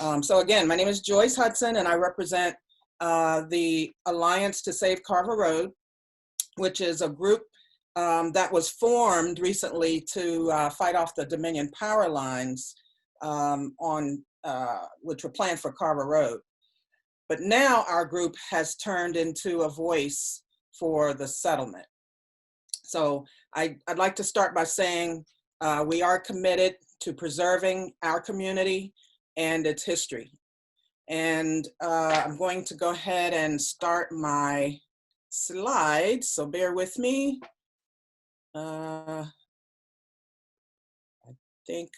So again, my name is Joyce Hudson, and I represent the Alliance to Save Carver Road, which is a group that was formed recently to fight off the Dominion power lines which were planned for Carver Road. But now our group has turned into a voice for the settlement. So I'd like to start by saying we are committed to preserving our community and its history. And I'm going to go ahead and start my slides, so bear with me. I think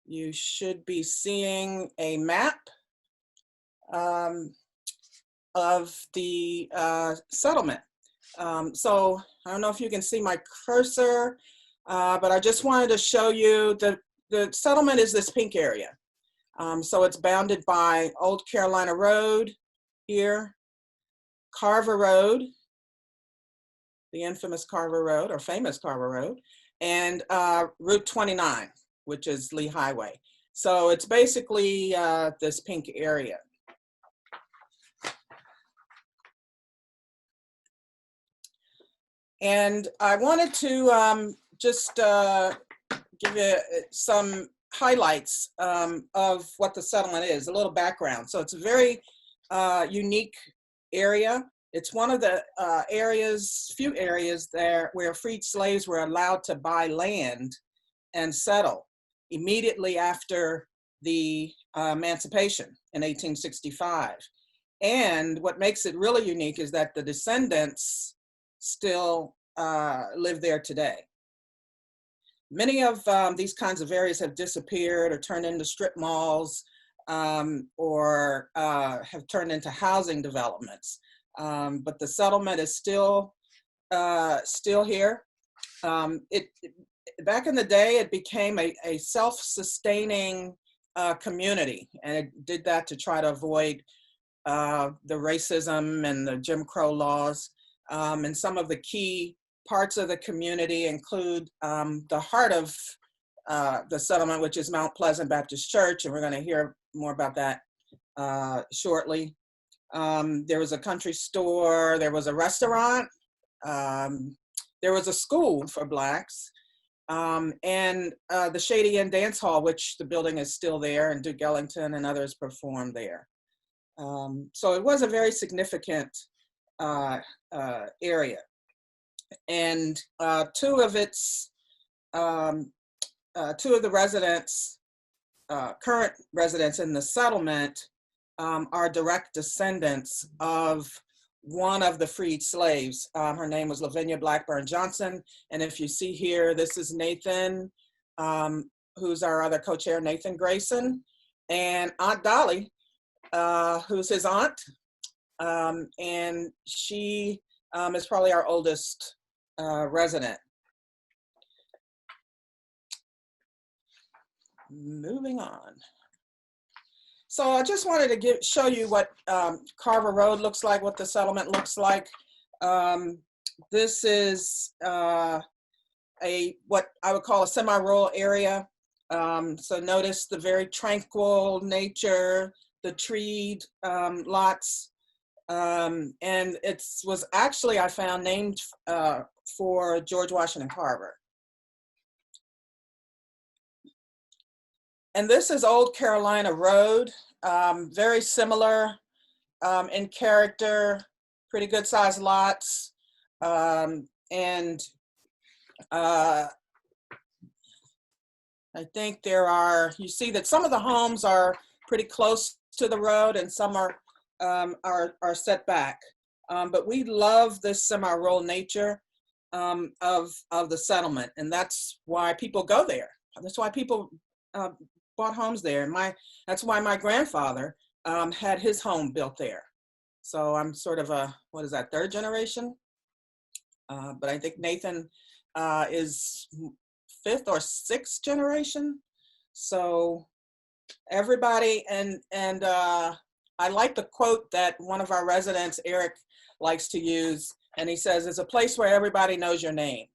you should be seeing a map of the settlement. So I don't know if you can see my cursor, but I just wanted to show you the settlement is this pink area. So it's bounded by Old Carolina Road here, Carver Road, the infamous Carver Road or famous Carver Road, and Route 29, which is Lee Highway. So it's basically this pink area. And I wanted to just give you some highlights of what the settlement is, a little background. So it's a very unique area. It's one of the few areas there where freed slaves were allowed to buy land and settle immediately after the Emancipation in 1865. And what makes it really unique is that the descendants still live there today. Many of these kinds of areas have disappeared or turned into strip malls or have turned into housing developments. But the settlement is still here. Back in the day, it became a self-sustaining community, and it did that to try to avoid the racism and the Jim Crow laws. And some of the key parts of the community include the heart of the settlement, which is Mount Pleasant Baptist Church, and we're going to hear more about that shortly. There was a country store, there was a restaurant, there was a school for Blacks, and the Shady Inn Dance Hall, which the building is still there, and Duke Ellington and others performed there. So it was a very significant area. And two of the residents, current residents in the settlement, are direct descendants of one of the freed slaves. Her name was Lavinia Blackburn Johnson. And if you see here, this is Nathan, who's our other co-chair, Nathan Grayson, and Aunt Dolly, who's his aunt. And she is probably our oldest resident. Moving on. So I just wanted to show you what Carver Road looks like, what the settlement looks like. This is what I would call a semi-rural area. So notice the very tranquil nature, the treed lots. And it was actually, I found, named for George Washington Carver. And this is Old Carolina Road, very similar in character, pretty good sized lots. And I think you see that some of the homes are pretty close to the road and some are set back. But we love this semi-rural nature of the settlement, and that's why people go there. That's why people bought homes there. That's why my grandfather had his home built there. So I'm sort of what is that, third generation? But I think Nathan is fifth or sixth generation. So everybody, and I like the quote that one of our residents, Eric, likes to use, and he says, it's a place where everybody knows your name.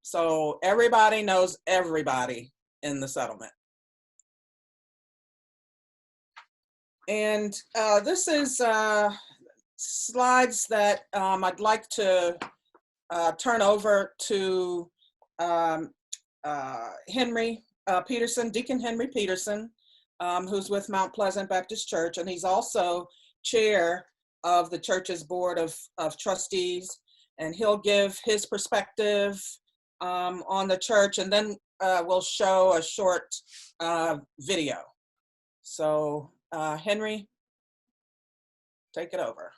So everybody knows everybody in the settlement. And this is slides that I'd like to turn over to Henry Peterson, Deacon Henry Peterson, who's with Mount Pleasant Baptist Church, and he's also chair of the church's board of trustees, and he'll give his perspective on the church, and then we'll show a short video. So Henry, take it over.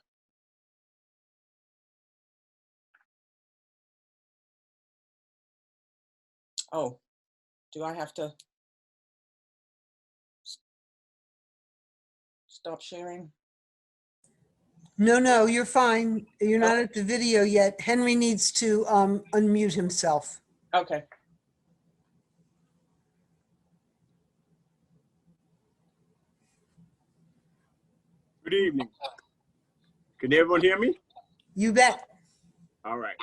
Oh, do I have to stop sharing? No, you're fine. You're not at the video yet. Henry needs to unmute himself. Okay. Good evening. Can everyone hear me? You bet. All right.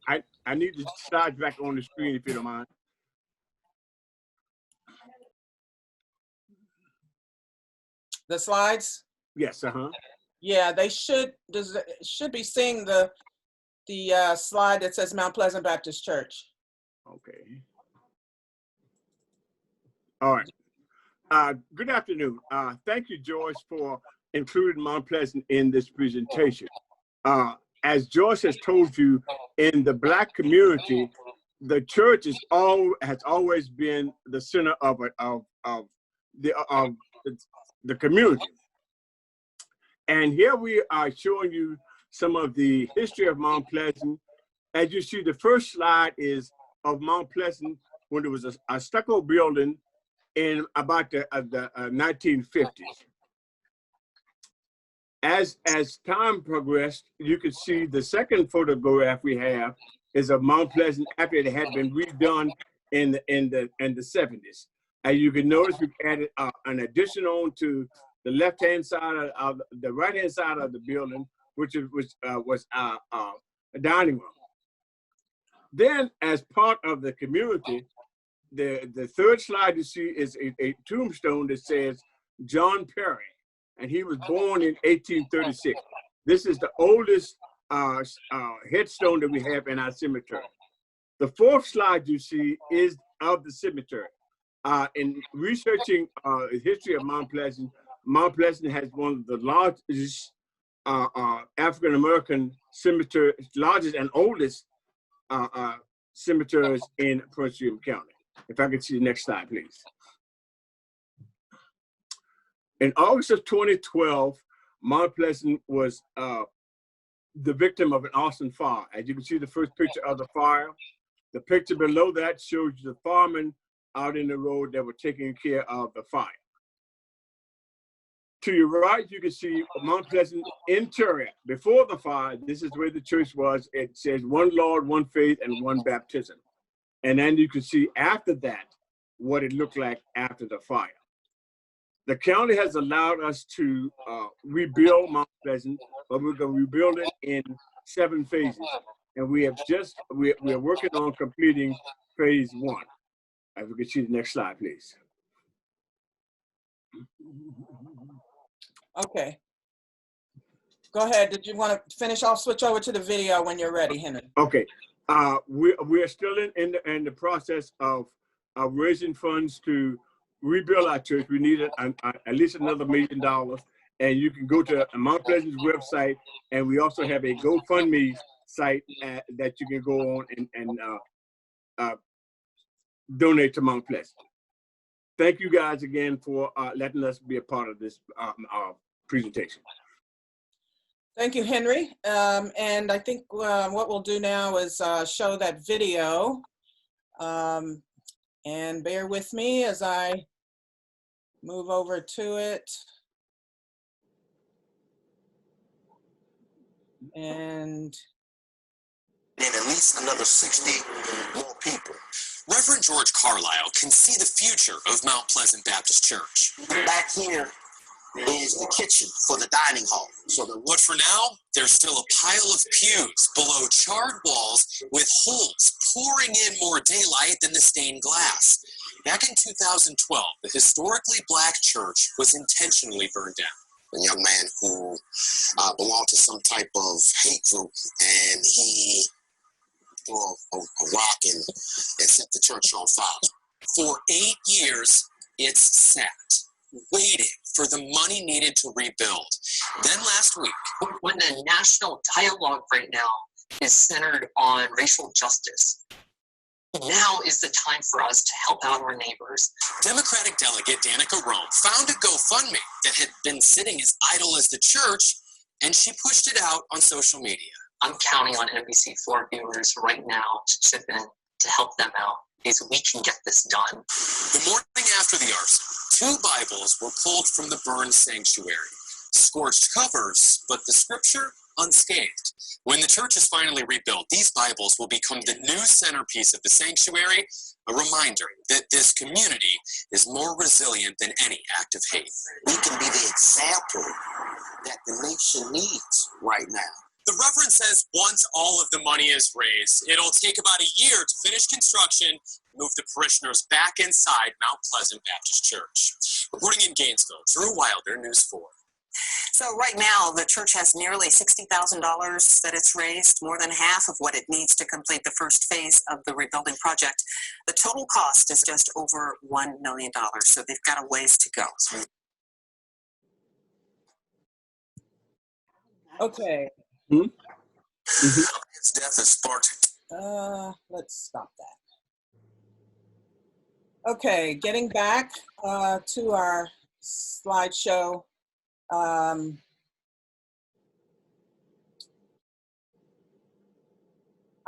I need the slides back on the screen if you don't mind. The slides? Yes, Yeah, they should be seeing the slide that says Mount Pleasant Baptist Church. Okay. All right. Good afternoon. Thank you, Joyce, for including Mount Pleasant in this presentation. As Joyce has told you, in the Black community, the church has always been the center of the community. And here we are showing you some of the history of Mount Pleasant. As you see, the first slide is of Mount Pleasant when there was a stucco building in about the 1950s. As time progressed, you can see the second photograph we have is of Mount Pleasant after it had been redone in the 70s. As you can notice, we added an addition on to the left-hand side of the right-hand side of the building, which was a dining room. Then, as part of the community, the third slide you see is a tombstone that says John Perry, and he was born in 1836. This is the oldest headstone that we have in our cemetery. The fourth slide you see is of the cemetery. In researching the history of Mount Pleasant has one of the largest African-American cemeteries, largest and oldest cemeteries in Prince William County. If I could see the next slide, please. In August of 2012, Mount Pleasant was the victim of an arson fire. As you can see the first picture of the fire. The picture below that shows you the firemen out in the road that were taking care of the fire. To your right, you can see Mount Pleasant interior. Before the fire, this is where the church was. It says one Lord, one faith, and one baptism. And then you can see after that, what it looked like after the fire. The county has allowed us to rebuild Mount Pleasant, but we're going to rebuild it in 7 phases. And we're working on completing phase 1. If we could see the next slide, please. Okay. Go ahead. Did you want to finish? I'll switch over to the video when you're ready, Henry. Okay. We're still in the process of raising funds to rebuild our church. We need at least another $1 million. And you can go to Mount Pleasant's website, and we also have a GoFundMe site that you can go on and donate to Mount Pleasant. Thank you guys again for letting us be a part of this presentation. Thank you, Henry. And I think what we'll do now is show that video. And bear with me as I move over to it. And at least another 60 more people. Reverend George Carlisle can see the future of Mount Pleasant Baptist Church. Back here is the kitchen for the dining hall. But for now, there's still a pile of pews below charred walls with holes pouring in more daylight than the stained glass. Back in 2012, the historically Black church was intentionally burned down. a young man who belonged to some type of hate group, and he threw a rock and set the church on fire. For 8 years, it's sat, waiting for the money needed to rebuild. Then last week, when the national dialogue right now is centered on racial justice, now is the time for us to help out our neighbors. Democratic delegate Danica Rome found a GoFundMe that had been sitting as idle as the church, and she pushed it out on social media. I'm counting on NBC4 viewers right now to chip in to help them out, because we can get this done. The morning after the arson, 2 Bibles were pulled from the burned sanctuary. Scorched covers, but the scripture unscathed. When the church is finally rebuilt, these Bibles will become the new centerpiece of the sanctuary, a reminder that this community is more resilient than any act of hate. We can be the example that the nation needs right now. The Reverend says once all of the money is raised, it'll take about a year to finish construction, move the parishioners back inside Mount Pleasant Baptist Church. Reporting in Gainesville, Drew Wilder, News 4. So right now, the church has nearly $60,000 that it's raised, more than half of what it needs to complete the first phase of the rebuilding project. The total cost is just over $1 million, so they've got a ways to go. Okay, Its death is sparked. let's stop that. Okay, getting back to our slideshow.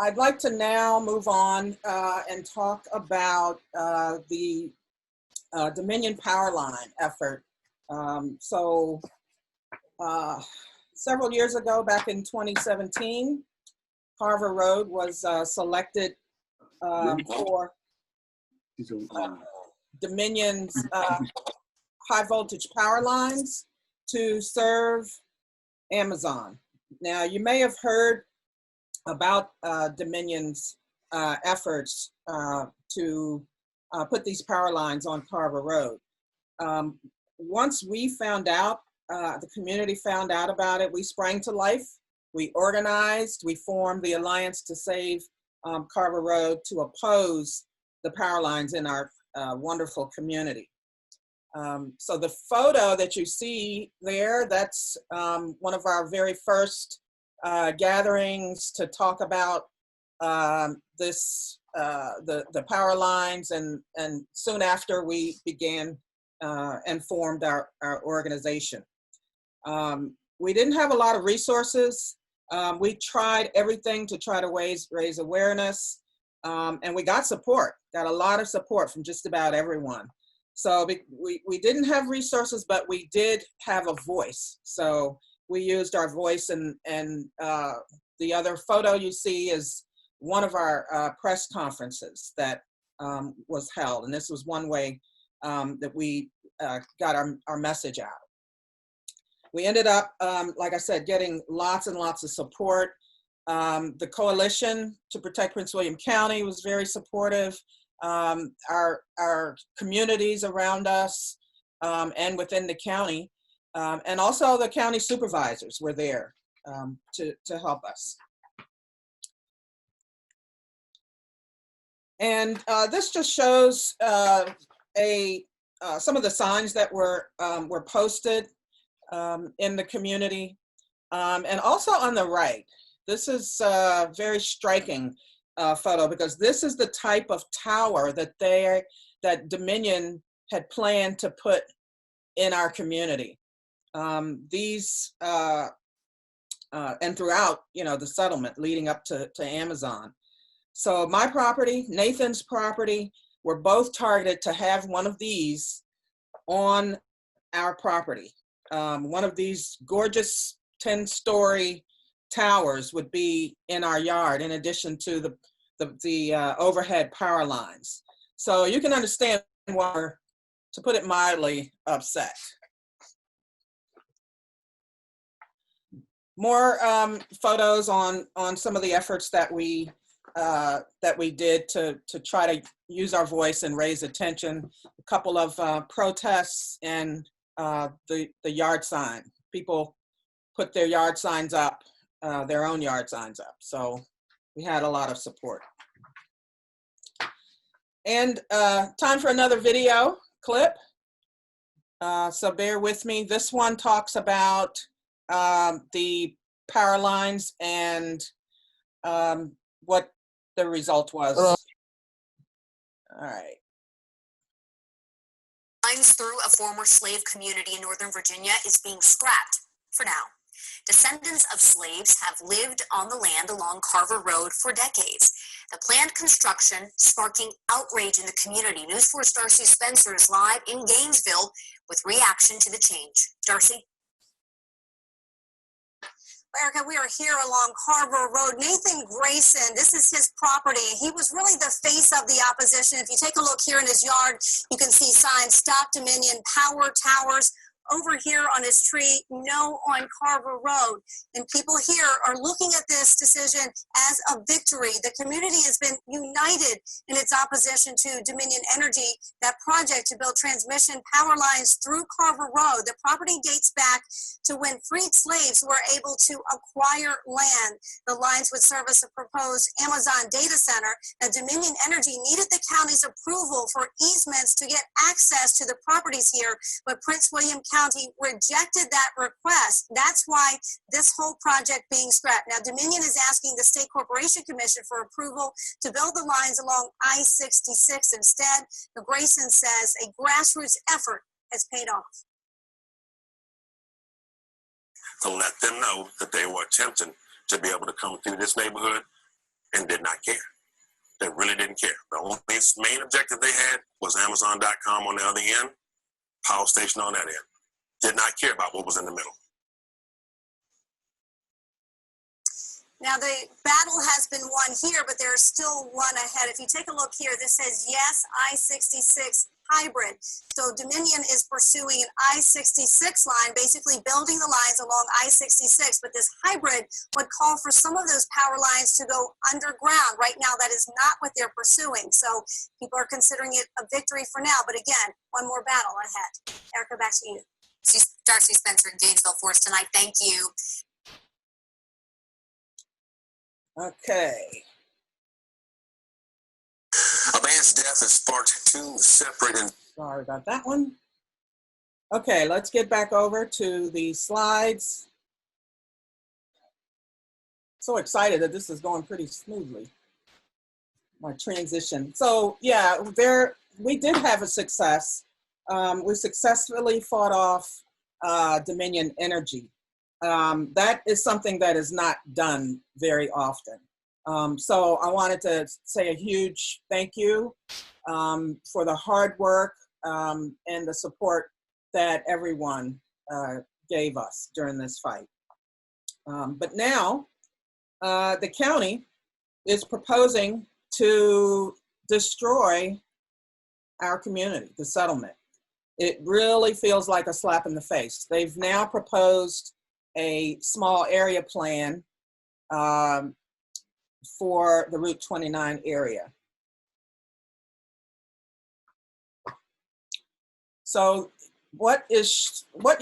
I'd like to now move on and talk about the Dominion Power Line effort. Several years ago, back in 2017, Carver Road was selected for Dominion's high voltage power lines to serve Amazon. Now, you may have heard about Dominion's efforts to put these power lines on Carver Road. Once we found out, the community found out about it, we sprang to life. We organized, we formed the Alliance to Save Carver Road to oppose the power lines in our wonderful community. So the photo that you see there, that's one of our very first gatherings to talk about the power lines, and soon after we began and formed our organization. We didn't have a lot of resources. We tried everything to try to raise awareness, and we got a lot of support from just about everyone. So we didn't have resources, but we did have a voice. So we used our voice, and the other photo you see is one of our press conferences that was held. And this was one way that we got our message out. We ended up, like I said, getting lots and lots of support. The Coalition to Protect Prince William County was very supportive. Our communities around us and within the county, and also the county supervisors were there to help us. And this just shows some of the signs that were posted in the community. And also on the right, this is a very striking photo, because this is the type of tower that Dominion had planned to put in our community. These and throughout, the settlement leading up to Amazon. So my property, Nathan's property, were both targeted to have one of these on our property. One of these gorgeous 10-story towers would be in our yard, in addition to the overhead power lines. So you can understand why we're, to put it mildly, upset. More photos on some of the efforts that we did to try to use our voice and raise attention. A couple of protests and the yard sign. People put their yard signs up, their own yard signs up. So we had a lot of support. And time for another video clip. So bear with me. This one talks about the power lines and what the result was. All right. Lines through a former slave community in Northern Virginia is being scrapped for now. Descendants of slaves have lived on the land along Carver Road for decades. The planned construction sparking outrage in the community. News 4's Darcy Spencer is live in Gainesville with reaction to the change. Darcy? Erica, we are here along Carver Road. Nathan Grayson, this is his property. He was really the face of the opposition. If you take a look here in his yard, you can see signs, Stop Dominion, Power Towers. Over here on his tree, no on Carver Road. And people here are looking at this decision as a victory. The community has been united in its opposition to Dominion Energy, that project to build transmission power lines through Carver Road. The property dates back to when freed slaves were able to acquire land. The lines would serve as a proposed Amazon data center. Now, Dominion Energy needed the county's approval for easements to get access to the properties here, but Prince William County rejected that request. That's why this whole project being scrapped. Now, Dominion is asking the State Corporation Commission for approval to build the lines along I-66 instead. The Grayson says a grassroots effort has paid off. To let them know that they were attempting to be able to come through this neighborhood and did not care. They really didn't care. The only main objective they had was Amazon.com on the other end, power station on that end. Did not care about what was in the middle. Now, the battle has been won here, but there's still one ahead. If you take a look here, this says yes, I-66 hybrid. So Dominion is pursuing an I-66 line, basically building the lines along I-66, but this hybrid would call for some of those power lines to go underground. Right now, that is not what they're pursuing. So people are considering it a victory for now, but again, one more battle ahead. Erica, back to you. Darcy Spencer in Gainesville for us tonight. Thank you. Okay. A man's death has sparked two separate and Sorry about that one. Okay, let's get back over to the slides. So excited that this is going pretty smoothly, my transition. So yeah, we did have a success. We successfully fought off Dominion Energy. That is something that is not done very often. So I wanted to say a huge thank you for the hard work and the support that everyone gave us during this fight. But now the county is proposing to destroy our community, the settlement. It really feels like a slap in the face. They've now proposed a small area plan for the Route 29 area. So what you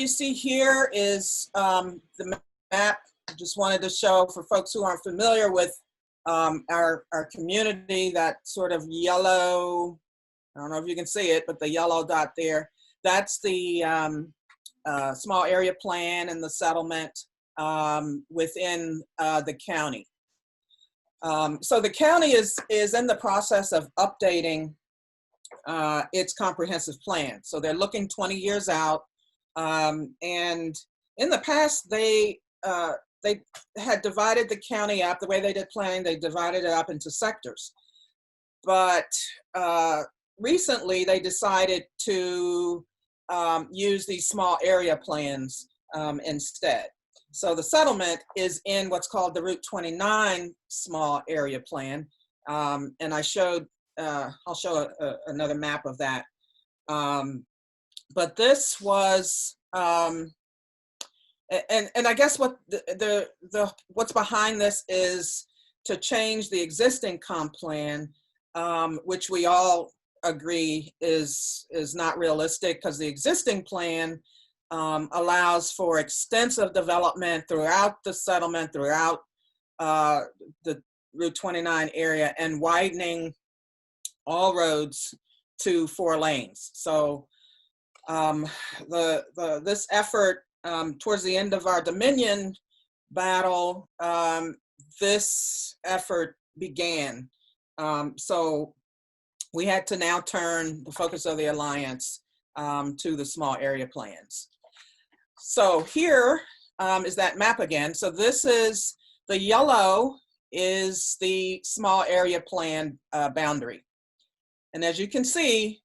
see here is the map. I just wanted to show for folks who aren't familiar with our community, that sort of yellow, I don't know if you can see it, but the yellow dot there, that's the small area plan and the settlement within the county. So the county is in the process of updating its comprehensive plan. So they're looking 20 years out. And in the past, they had divided the county up, the way they did planning, they divided it up into sectors. But recently, they decided to use these small area plans instead. So the settlement is in what's called the Route 29 small area plan. And I showed, I'll show another map of that. But this was, and I guess what what's behind this is to change the existing comp plan, which we all agree is not realistic, because the existing plan allows for extensive development throughout the settlement, throughout the Route 29 area, and widening all roads to 4 lanes. So this effort towards the end of our Dominion battle, this effort began. So we had to now turn the focus of the Alliance to the small area plans. So here is that map again. So this is the yellow is the small area plan boundary. And as you can see,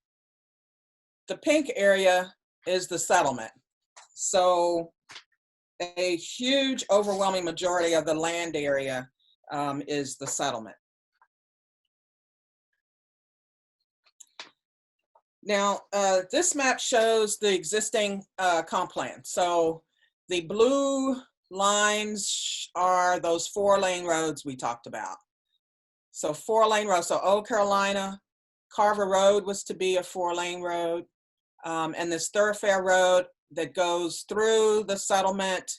the pink area is the settlement. So a huge, overwhelming majority of the land area is the settlement. Now, this map shows the existing comp plan. So the blue lines are those 4-lane roads we talked about. So 4-lane roads, so Old Carolina, Carver Road was to be a 4-lane road. And this thoroughfare road that goes through the settlement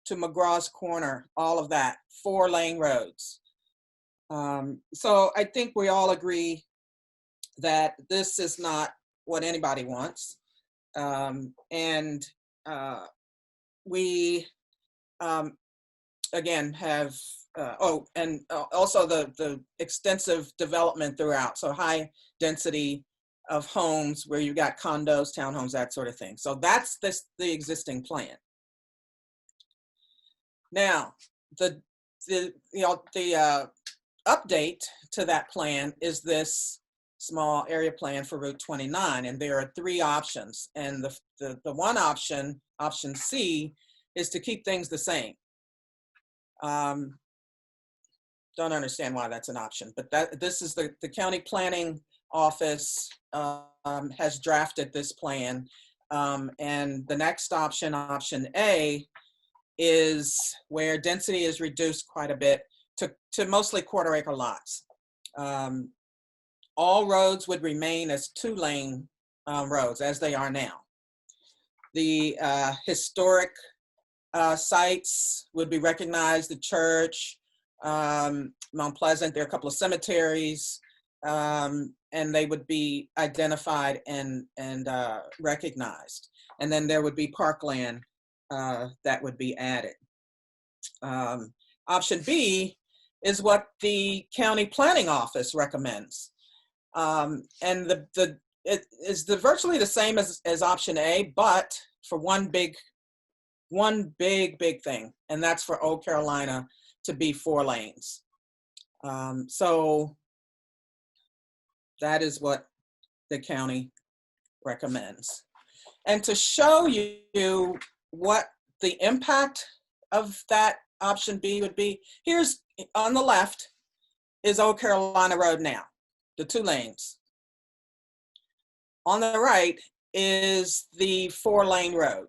to McGraw's Corner, all of that, 4-lane roads. So I think we all agree that this is not what anybody wants. We, again, have, also the extensive development throughout. So high density of homes where you got condos, townhomes, that sort of thing. So that's the existing plan. Now, the update to that plan is this small area plan for Route 29, and there are 3 options. And the one option, option C, is to keep things the same. Don't understand why that's an option, but this is the county planning office has drafted this plan. And the next option, option A, is where density is reduced quite a bit to mostly 1/4 acre lots. All roads would remain as 2-lane roads as they are now. The historic sites would be recognized, the church, Mount Pleasant, there are a couple of cemeteries, and they would be identified and recognized. And then there would be parkland that would be added. Option B is what the county planning office recommends. And it is virtually the same as option A, but for one big thing, and that's for Old Carolina to be 4 lanes. So that is what the county recommends. And to show you what the impact of that option B would be, here's on the left is Old Carolina Road now, the 2 lanes. On the right is the 4-lane road,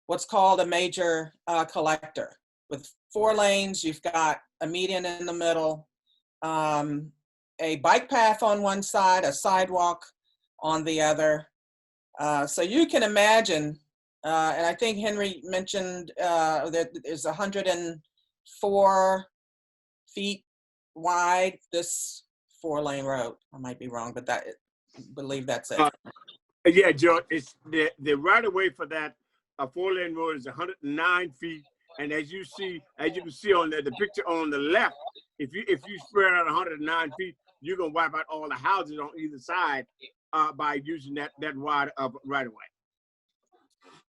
what's called a major collector. With 4 lanes, you've got a median in the middle, a bike path on one side, a sidewalk on the other. So you can imagine, and I think Henry mentioned that is 104 feet wide, this 4-lane road. I might be wrong, but I believe that's it. Yeah, Joe, it's the right of way for that 4-lane road is 109 feet. And as you can see on the picture on the left, if you spread out 109 feet, you're gonna wipe out all the houses on either side by using that wide right of way.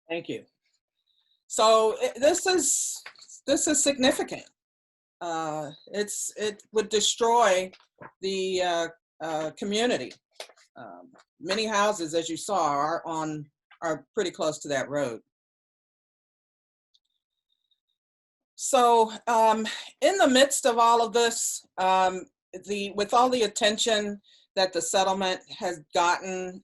Thank you. So this is significant. It would destroy the community. Many houses, as you saw, are pretty close to that road. So in the midst of all of this, with all the attention that the settlement has gotten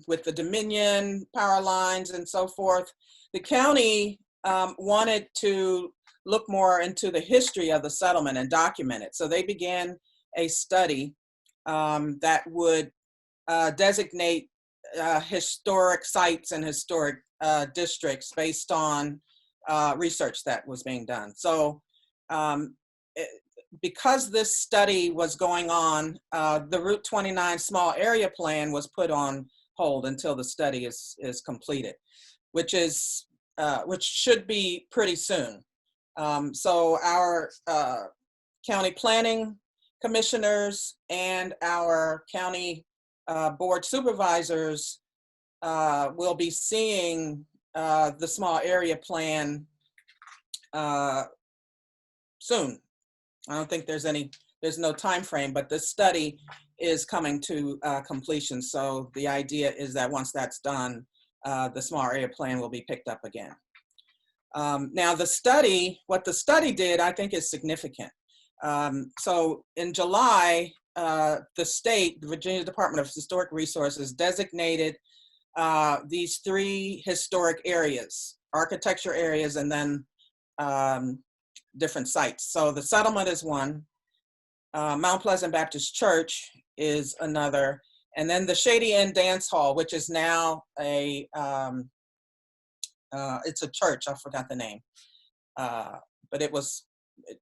with the Dominion power lines and so forth, the county wanted to look more into the history of the settlement and document it. So they began a study that would designate historic sites and historic districts based on research that was being done. So because this study was going on, the Route 29 small area plan was put on hold until the study is completed, which should be pretty soon. So our county planning commissioners and our county board supervisors will be seeing the small area plan soon. I don't think there's no time frame, but this study is coming to completion. So the idea is that once that's done, the small area plan will be picked up again. Now what the study did, I think is significant. So in July, the Virginia Department of Historic Resources designated these 3 historic areas, architecture areas, and then different sites. So the settlement is one, Mount Pleasant Baptist Church is another, and then the Shady Inn Dance Hall, which is now it's a church, I forgot the name, but it was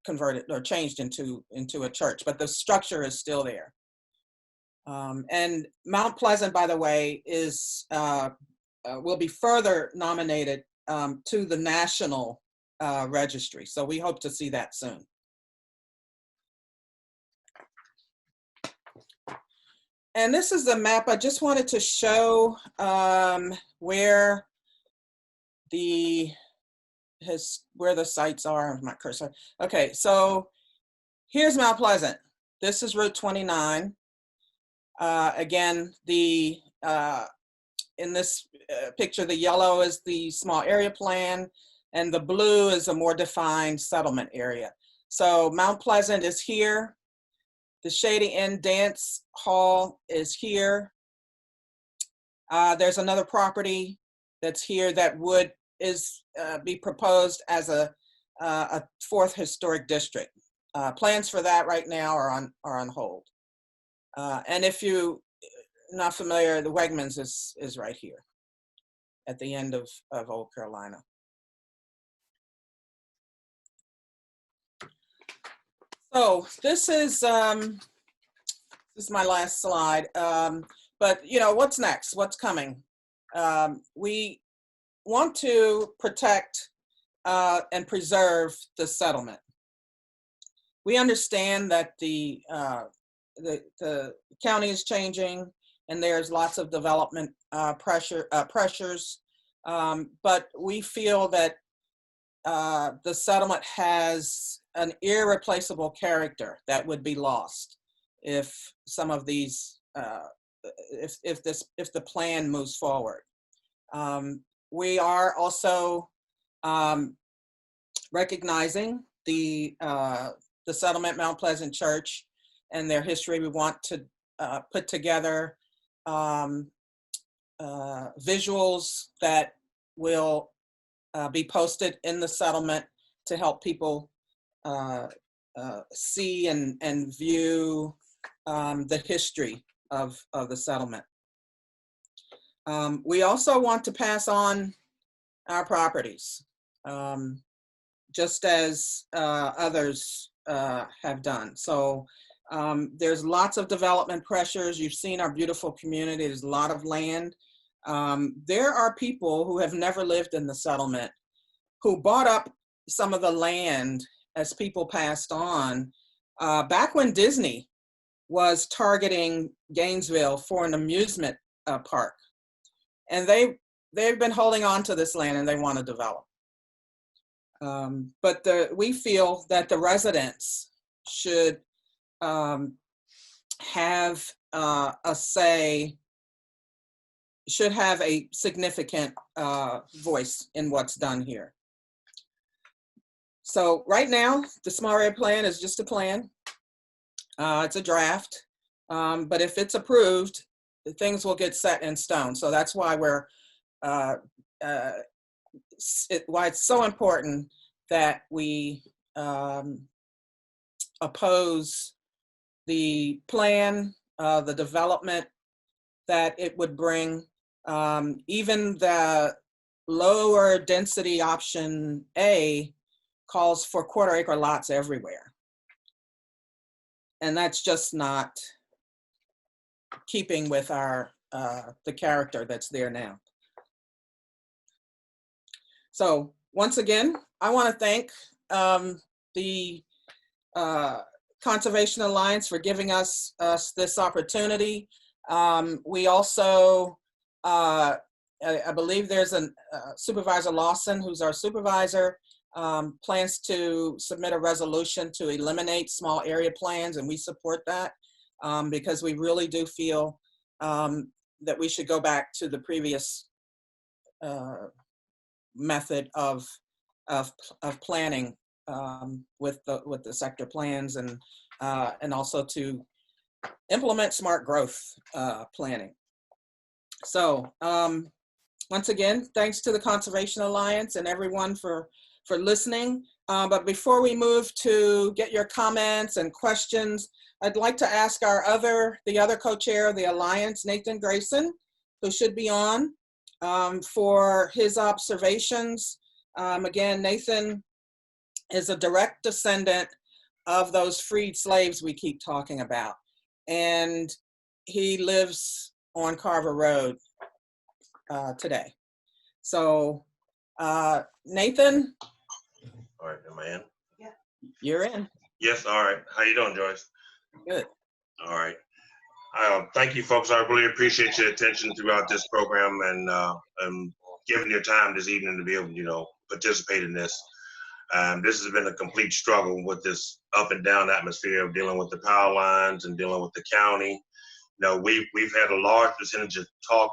converted or changed into a church, but the structure is still there. And Mount Pleasant, by the way, will be further nominated to the national registry. So we hope to see that soon. And this is the map. I just wanted to show where the sites are. My cursor. Okay, so here's Mount Pleasant. This is Route 29. Again, in this picture, the yellow is the small area plan, and the blue is a more defined settlement area. So Mount Pleasant is here. The Shady Inn Dance Hall is here. There's another property that's here that would be proposed as a 4th historic district. Plans for that right now are on hold. And if you're not familiar, the Wegmans is right here at the end of Old Carolina. So this is my last slide. But what's next? What's coming? We want to protect and preserve the settlement. We understand that the county is changing and there's lots of development pressures, but we feel that the settlement has an irreplaceable character that would be lost if some of these, if the plan moves forward. We are also recognizing the settlement, Mount Pleasant Church, and their history. We want to put together visuals that will be posted in the settlement to help people see and view the history of the settlement. We also want to pass on our properties, just as others have done. So there's lots of development pressures. You've seen our beautiful community. There's a lot of land. There are people who have never lived in the settlement who bought up some of the land as people passed on. Back when Disney was targeting Gainesville for an amusement park. And they've been holding on to this land and they want to develop. But we feel that the residents should have a say, should have a significant voice in what's done here. So right now, the small area plan is just a plan. It's a draft, but if it's approved, things will get set in stone. So that's why why it's so important that we oppose the plan, the development that it would bring, Even the lower density option A calls for quarter-acre lots everywhere. And that's just not keeping with our the character that's there now. So once again, I want to thank the Conservation Alliance for giving us this opportunity. We also, I believe there's a Supervisor Lawson, who's our supervisor, plans to submit a resolution to eliminate small area plans, and we support that because we really do feel that we should go back to the previous method of planning with the sector plans, and also to implement smart growth planning. So once again, thanks to the Conservation Alliance and everyone for listening. But before we move to get your comments and questions, I'd like to ask the other co-chair of the Alliance, Nathan Grayson, who should be on, for his observations. Again, Nathan is a direct descendant of those freed slaves we keep talking about. And he lives on Carver Road today. So Nathan. All right, am I in? Yeah. You're in. Yes, all right. How you doing, Joyce? Good. All right. Thank you, folks. I really appreciate your attention throughout this program and giving your time this evening to be able to, participate in this. This has been a complete struggle with this up and down atmosphere of dealing with the power lines and dealing with the county. We've had a large percentage of talk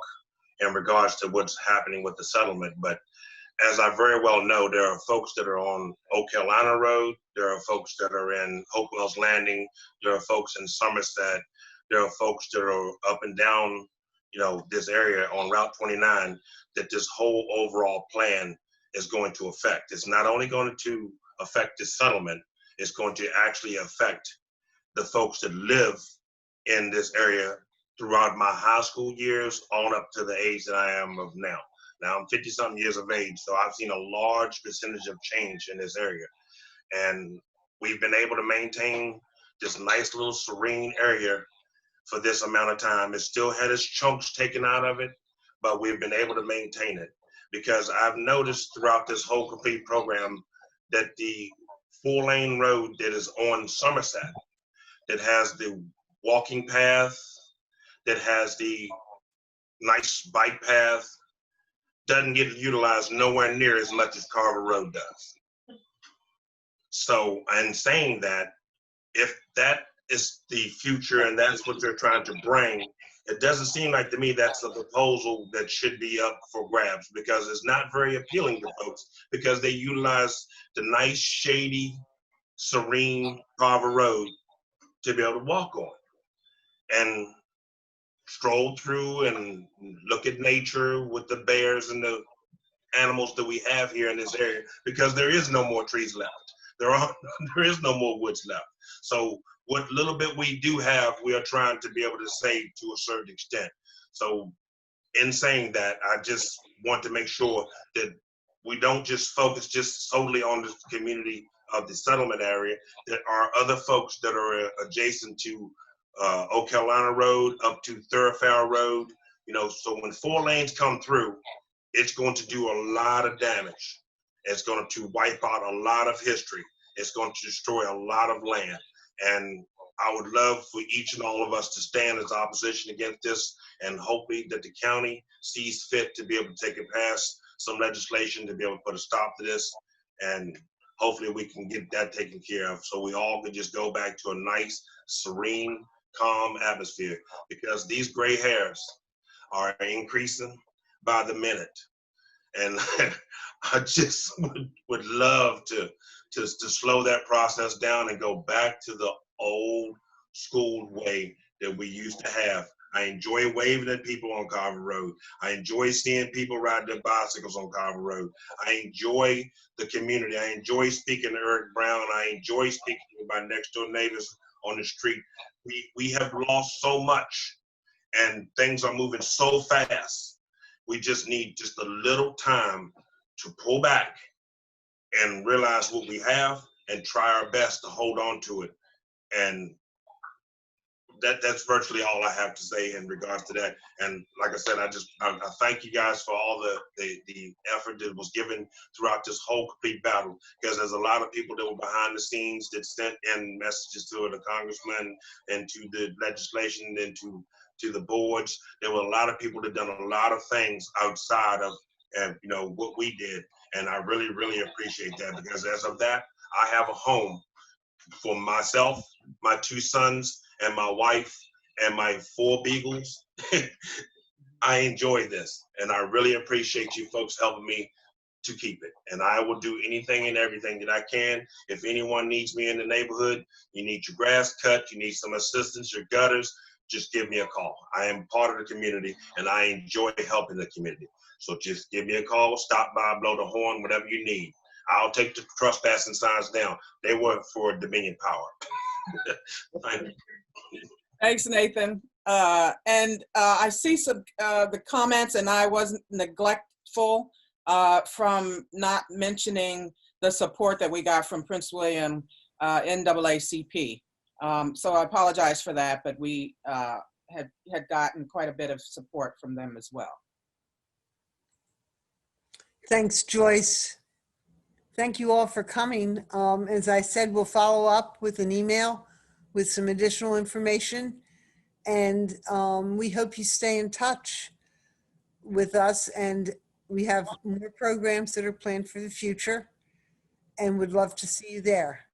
in regards to what's happening with the settlement, but as I very well know, there are folks that are on Oak Carolina Road, there are folks that are in Hopewell's Landing, there are folks in Somerset, there are folks that are up and down, this area on Route 29 that this whole overall plan is going to affect. It's not only going to affect the settlement, it's going to actually affect the folks that live in this area throughout my high school years on up to the age that I am of now. Now I'm 50-something years of age, so I've seen a large percentage of change in this area. And we've been able to maintain this nice little serene area for this amount of time. It still had its chunks taken out of it, but we've been able to maintain it. Because I've noticed throughout this whole complete program that the 4-lane road that is on Somerset, that has the walking path, that has the nice bike path, doesn't get utilized nowhere near as much as Carver Road does. So, in saying that, if that is the future and that's what they're trying to bring, it doesn't seem like to me that's a proposal that should be up for grabs, because it's not very appealing to folks, because they utilize the nice, shady, serene Carver Road to be able to walk on and stroll through and look at nature with the bears and the animals that we have here in this area, because there is no more trees left. There is no more woods left. So what little bit we do have, we are trying to be able to save to a certain extent. So in saying that, I just want to make sure that we don't just focus just solely on the community of the settlement area. There are other folks that are adjacent to Oak Carolina Road up to Thoroughfare Road. So when 4 lanes come through, it's going to do a lot of damage. It's going to wipe out a lot of history. It's going to destroy a lot of land. And I would love for each and all of us to stand as opposition against this, and hopefully that the county sees fit to be able to take it past some legislation to be able to put a stop to this. And hopefully we can get that taken care of, so we all can just go back to a nice, serene, calm atmosphere, because these gray hairs are increasing by the minute. And I just would love to slow that process down and go back to the old school way that we used to have. I enjoy waving at people on Carver Road. I enjoy seeing people ride their bicycles on Carver Road. I enjoy the community. I enjoy speaking to Eric Brown. I enjoy speaking to my next door neighbors on the street. We have lost so much, and things are moving so fast. We just need just a little time to pull back and realize what we have and try our best to hold on to it. And that's virtually all I have to say in regards to that. And like I said, I thank you guys for all the effort that was given throughout this whole complete battle, because there's a lot of people that were behind the scenes that sent in messages to the congressman and to the legislation and to the boards. There were a lot of people that done a lot of things outside of what we did. And I really, really appreciate that, because as of that, I have a home for myself, my 2 sons, and my wife, and my 4 beagles. I enjoy this, and I really appreciate you folks helping me to keep it. And I will do anything and everything that I can. If anyone needs me in the neighborhood, you need your grass cut, you need some assistance, your gutters, just give me a call. I am part of the community, and I enjoy helping the community. So just give me a call, stop by, blow the horn, whatever you need. I'll take the trespassing signs down. They work for Dominion Power. Thank you. Thanks, Nathan. I see some the comments, and I wasn't neglectful from not mentioning the support that we got from Prince William NAACP. So I apologize for that, but we had gotten quite a bit of support from them as well. Thanks, Joyce. Thank you all for coming. As I said, we'll follow up with an email with some additional information. And we hope you stay in touch with us. And we have more programs that are planned for the future, and would love to see you there.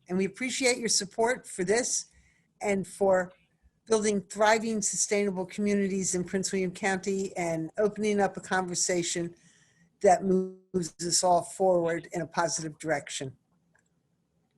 And we appreciate your support for this and for building thriving, sustainable communities in Prince William County and opening up a conversation that moves us all forward in a positive direction.